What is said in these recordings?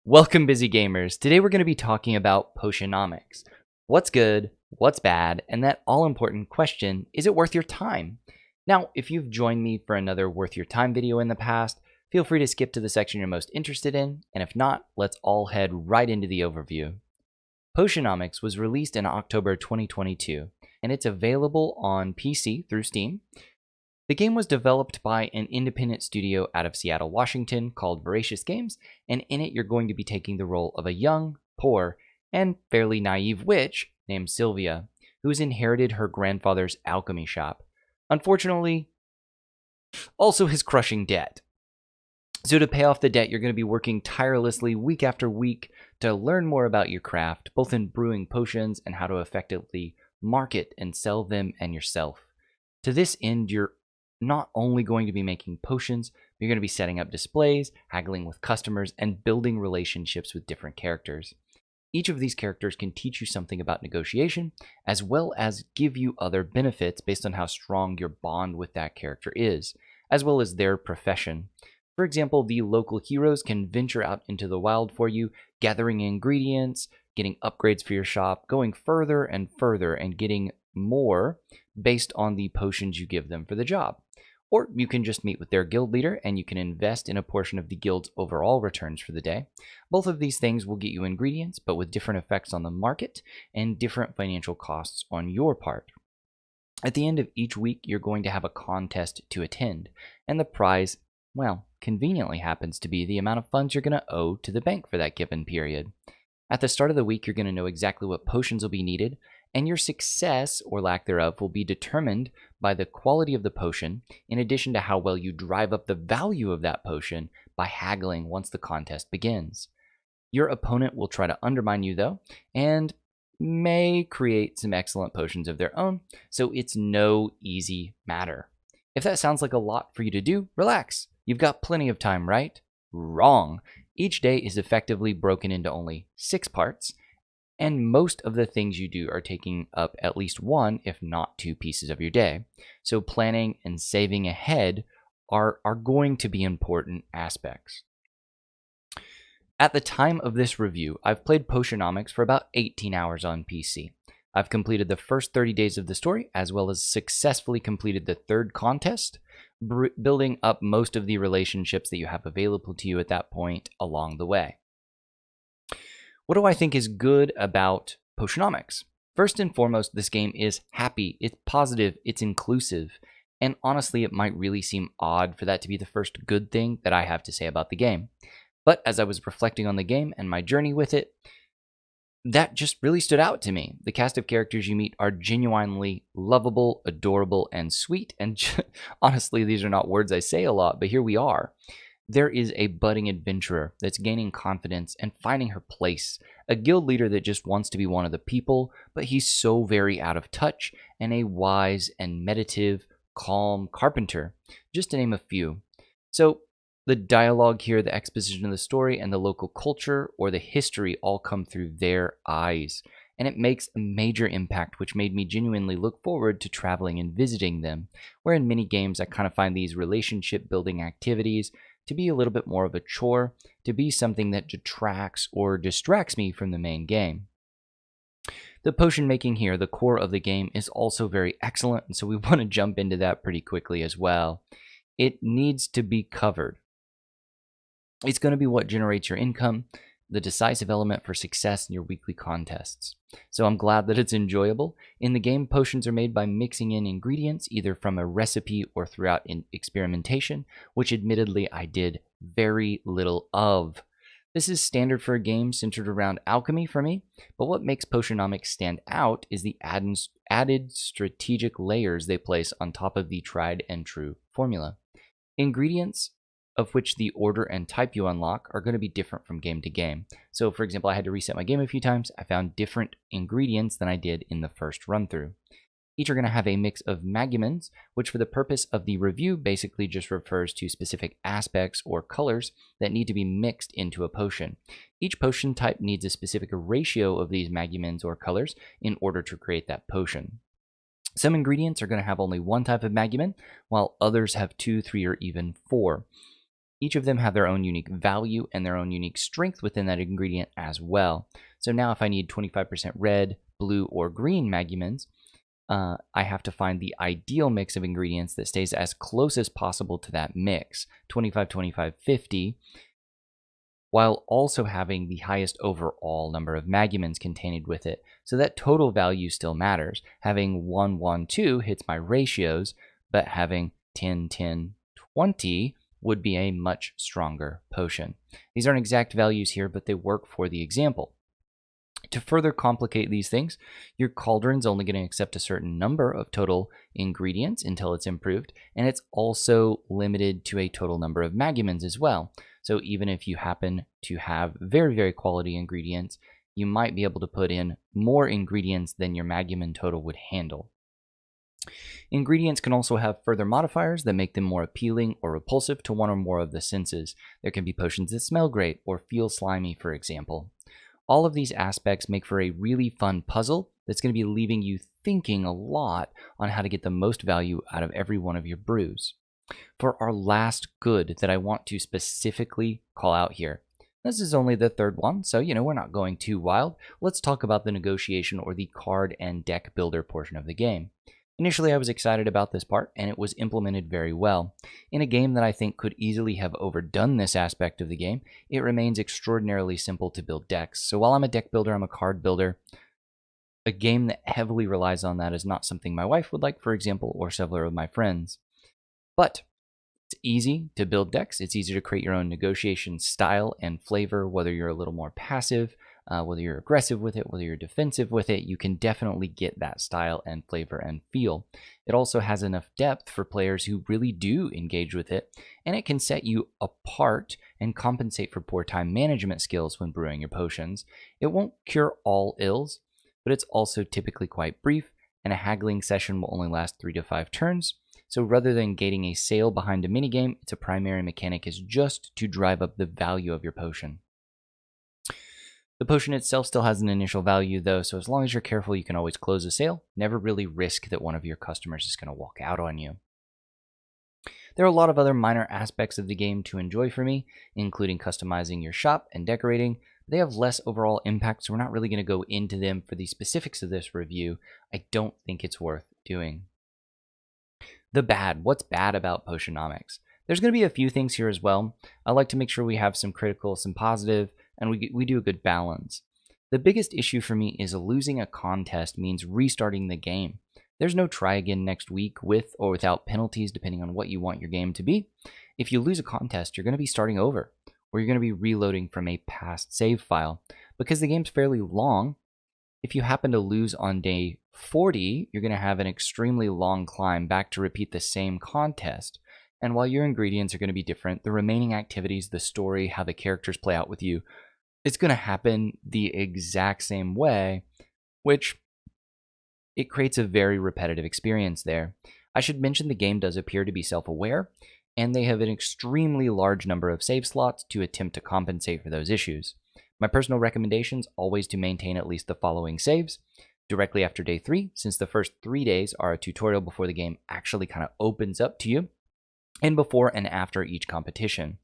Welcome, busy gamers. Today we're going to be talking about Potionomics. What's good, what's bad, and that all-important question, is it worth your time? Now, if you've joined me for another worth your time video in the past, feel free to skip to the section you're most interested in, and if not, let's all head right into the overview. Potionomics was released in October 2022, and it's available on PC through Steam. The game was developed by an independent studio out of Seattle, Washington called Voracious Games, and in it you're going to be taking the role of a young, poor, and fairly naive witch named Sylvia, who has inherited her grandfather's alchemy shop. Unfortunately, also his crushing debt. So to pay off the debt, you're going to be working tirelessly week after week to learn more about your craft, both in brewing potions and how to effectively market and sell them and yourself. To this end, you're not only going to be making potions, but you're going to be setting up displays, haggling with customers, and building relationships with different characters. Each of these characters can teach you something about negotiation, as well as give you other benefits based on how strong your bond with that character is, as well as their profession. For example, the local heroes can venture out into the wild for you, gathering ingredients, getting upgrades for your shop, going further and further, and getting more based on the potions you give them for the job. Or you can just meet with their guild leader and you can invest in a portion of the guild's overall returns for the day. Both of these things will get you ingredients, but with different effects on the market and different financial costs on your part. At the end of each week, you're going to have a contest to attend, and the prize, well, conveniently happens to be the amount of funds you're going to owe to the bank for that given period. At the start of the week, you're going to know exactly what potions will be needed, and your success, or lack thereof, will be determined by the quality of the potion, in addition to how well you drive up the value of that potion by haggling once the contest begins. Your opponent will try to undermine you, though, and may create some excellent potions of their own, so it's no easy matter. If that sounds like a lot for you to do, relax. You've got plenty of time, right? Wrong. Each day is effectively broken into only 6 parts, and most of the things you do are taking up at least 1, if not 2 pieces of your day. So planning and saving ahead are going to be important aspects. At the time of this review, I've played Potionomics for about 18 hours on PC. I've completed the first 30 days of the story, as well as successfully completed the 3rd contest, building up most of the relationships that you have available to you at that point along the way. What do I think is good about Potionomics? First and foremost, this game is happy, it's positive, it's inclusive, and honestly, it might really seem odd for that to be the first good thing that I have to say about the game. But as I was reflecting on the game and my journey with it, that just really stood out to me. The cast of characters you meet are genuinely lovable, adorable, and sweet, and honestly, these are not words I say a lot, but here we are. There is a budding adventurer that's gaining confidence and finding her place, a guild leader that just wants to be one of the people, but he's so very out of touch, and a wise and meditative, calm carpenter, just to name a few. So the dialogue here, the exposition of the story, and the local culture or the history all come through their eyes, and it makes a major impact, which made me genuinely look forward to traveling and visiting them, where in many games I kind of find these relationship building activities to be a little bit more of a chore, to be something that detracts or distracts me from the main game. The potion making here, the core of the game, is also very excellent, and so we want to jump into that pretty quickly as well. It needs to be covered. It's going to be what generates your income, the decisive element for success in your weekly contests. So I'm glad that it's enjoyable. In the game, potions are made by mixing in ingredients, either from a recipe or throughout experimentation, which admittedly I did very little of. This is standard for a game centered around alchemy for me, but what makes Potionomics stand out is the added strategic layers they place on top of the tried and true formula. Ingredients, of which the order and type you unlock, are going to be different from game to game. So for example, I had to reset my game a few times. I found different ingredients than I did in the first run through. Each are going to have a mix of magumins, which for the purpose of the review basically just refers to specific aspects or colors that need to be mixed into a potion. Each potion type needs a specific ratio of these magumins or colors in order to create that potion. Some ingredients are going to have only 1 type of magumin, while others have 2, 3, or even 4. Each of them have their own unique value and their own unique strength within that ingredient as well. So now if I need 25% red, blue, or green magumins, I have to find the ideal mix of ingredients that stays as close as possible to that mix, 25, 25, 50, while also having the highest overall number of magumins contained with it. So that total value still matters. Having 1, 1, 2 hits my ratios, but having 10, 10, 20 would be a much stronger potion. These aren't exact values here, but they work for the example. To further complicate these things, your cauldron's only going to accept a certain number of total ingredients until it's improved, and it's also limited to a total number of magumins as well. So even if you happen to have very, very quality ingredients, you might be able to put in more ingredients than your magumin total would handle. Ingredients can also have further modifiers that make them more appealing or repulsive to one or more of the senses. There can be potions that smell great or feel slimy, for example. All of these aspects make for a really fun puzzle that's going to be leaving you thinking a lot on how to get the most value out of every one of your brews. For our last good that I want to specifically call out here, this is only the third one, so we're not going too wild. Let's talk about the negotiation or the card and deck builder portion of the game. Initially, I was excited about this part, and it was implemented very well. In a game that I think could easily have overdone this aspect of the game, it remains extraordinarily simple to build decks. So while I'm a deck builder, I'm a card builder. A game that heavily relies on that is not something my wife would like, for example, or several of my friends. But it's easy to build decks. It's easy to create your own negotiation style and flavor, whether you're a little more passive, whether you're aggressive with it, whether you're defensive with it, you can definitely get that style and flavor and feel. It also has enough depth for players who really do engage with it, and it can set you apart and compensate for poor time management skills when brewing your potions. It won't cure all ills, but it's also typically quite brief, and a haggling session will only last 3 to 5 turns. So rather than gating a sale behind a minigame, its primary mechanic is just to drive up the value of your potion. The potion itself still has an initial value though, so as long as you're careful, you can always close a sale. Never really risk that one of your customers is going to walk out on you. There are a lot of other minor aspects of the game to enjoy for me, including customizing your shop and decorating. They have less overall impact, so we're not really going to go into them for the specifics of this review. I don't think it's worth doing. The bad. What's bad about Potionomics? There's going to be a few things here as well. I like to make sure we have some critical, some positive, and we do a good balance. The biggest issue for me is losing a contest means restarting the game. There's no try again next week with or without penalties depending on what you want your game to be. If you lose a contest, you're going to be starting over, or you're going to be reloading from a past save file. Because the game's fairly long, if you happen to lose on day 40, you're going to have an extremely long climb back to repeat the same contest. And while your ingredients are going to be different, the remaining activities, the story, how the characters play out with you, it's going to happen the exact same way, which it creates a very repetitive experience there. I should mention the game does appear to be self-aware, and they have an extremely large number of save slots to attempt to compensate for those issues. My personal recommendations always to maintain at least the following saves directly after day 3, since the first 3 days are a tutorial before the game actually kind of opens up to you, and before and after each competition.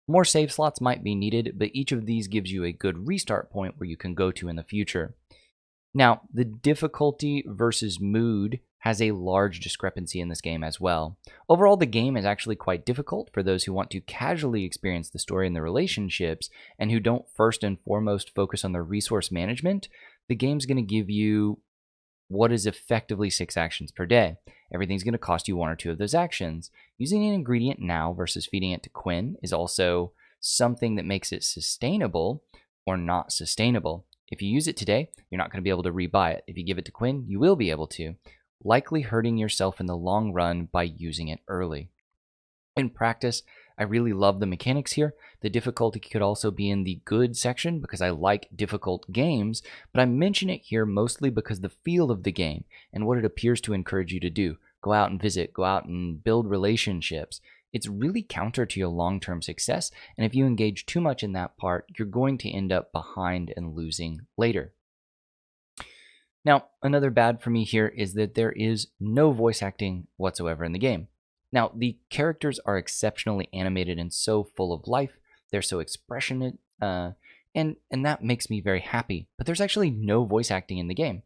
More save slots might be needed, but each of these gives you a good restart point where you can go to in the future. Now, the difficulty versus mood has a large discrepancy in this game as well. Overall, the game is actually quite difficult for those who want to casually experience the story and the relationships, and who don't first and foremost focus on the resource management. The game's going to give you what is effectively 6 actions per day. Everything's going to cost you 1 or 2 of those actions. Using an ingredient now versus feeding it to Quinn is also something that makes it sustainable or not sustainable. If you use it today, you're not going to be able to rebuy it. If you give it to Quinn, you will be able to, likely hurting yourself in the long run by using it early. In practice, I really love the mechanics here. The difficulty could also be in the good section because I like difficult games, but I mention it here mostly because the feel of the game and what it appears to encourage you to do. Go out and visit, go out and build relationships. It's really counter to your long-term success, and if you engage too much in that part, you're going to end up behind and losing later. Now, another bad for me here is that there is no voice acting whatsoever in the game. Now, the characters are exceptionally animated and so full of life. They're so expressionate, and that makes me very happy. But there's actually no voice acting in the game.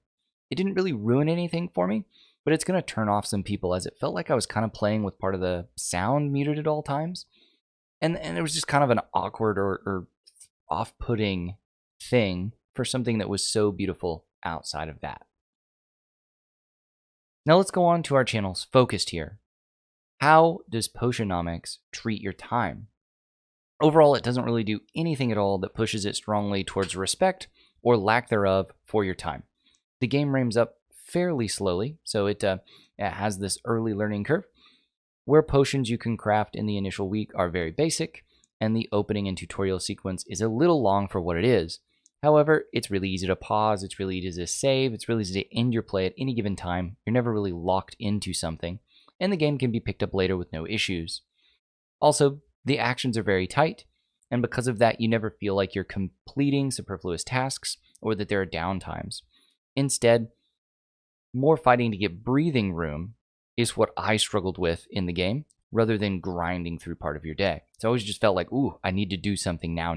It didn't really ruin anything for me, but it's going to turn off some people as it felt like I was kind of playing with part of the sound muted at all times. And it was just kind of an awkward or off-putting thing for something that was so beautiful outside of that. Now let's go on to our channel's focused here. How does Potionomics treat your time? Overall, it doesn't really do anything at all that pushes it strongly towards respect or lack thereof for your time. The game ramps up fairly slowly, so it has this early learning curve, where potions you can craft in the initial week are very basic, and the opening and tutorial sequence is a little long for what it is. However, it's really easy to pause, it's really easy to save, it's really easy to end your play at any given time. You're never really locked into something, and the game can be picked up later with no issues. Also, the actions are very tight, and because of that, you never feel like you're completing superfluous tasks or that there are downtimes. Instead, more fighting to get breathing room is what I struggled with in the game, rather than grinding through part of your day. So I always just felt like, ooh, I need to do something now.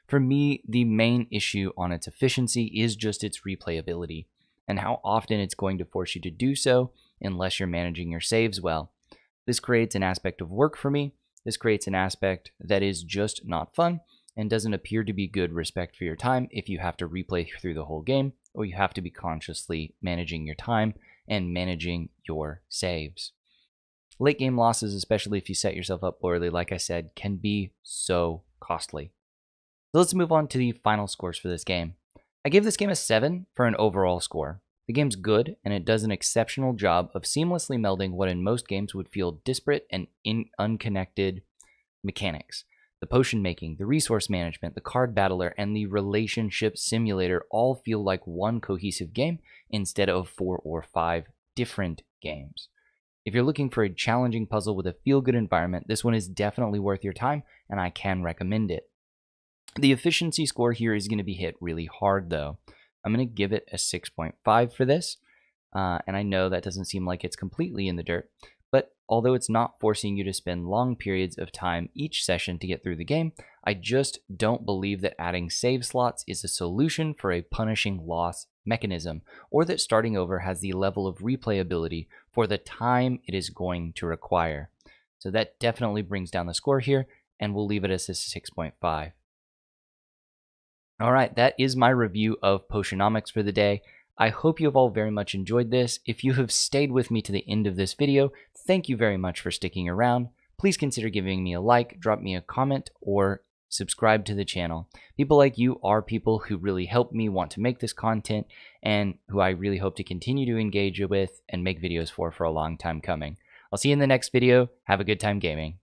For me, the main issue on its efficiency is just its replayability, and how often it's going to force you to do so unless you're managing your saves well. This creates an aspect of work for me. This creates an aspect that is just not fun and doesn't appear to be good respect for your time if you have to replay through the whole game, or you have to be consciously managing your time and managing your saves. Late game losses, especially if you set yourself up poorly, like I said, can be so costly. So let's move on to the final scores for this game. I gave this game a 7 for an overall score. The game's good, and it does an exceptional job of seamlessly melding what in most games would feel disparate and unconnected mechanics. The potion making, the resource management, the card battler, and the relationship simulator all feel like one cohesive game instead of 4 or 5 different games. If you're looking for a challenging puzzle with a feel-good environment, this one is definitely worth your time, and I can recommend it. The efficiency score here is going to be hit really hard, though. I'm going to give it a 6.5 for this, and I know that doesn't seem like it's completely in the dirt, but although it's not forcing you to spend long periods of time each session to get through the game, I just don't believe that adding save slots is a solution for a punishing loss mechanism, or that starting over has the level of replayability for the time it is going to require. So that definitely brings down the score here, and we'll leave it as a 6.5. All right, that is my review of Potionomics for the day. I hope you have all very much enjoyed this. If you have stayed with me to the end of this video, thank you very much for sticking around. Please consider giving me a like, drop me a comment, or subscribe to the channel. People like you are people who really help me want to make this content and who I really hope to continue to engage with and make videos for a long time coming. I'll see you in the next video. Have a good time gaming.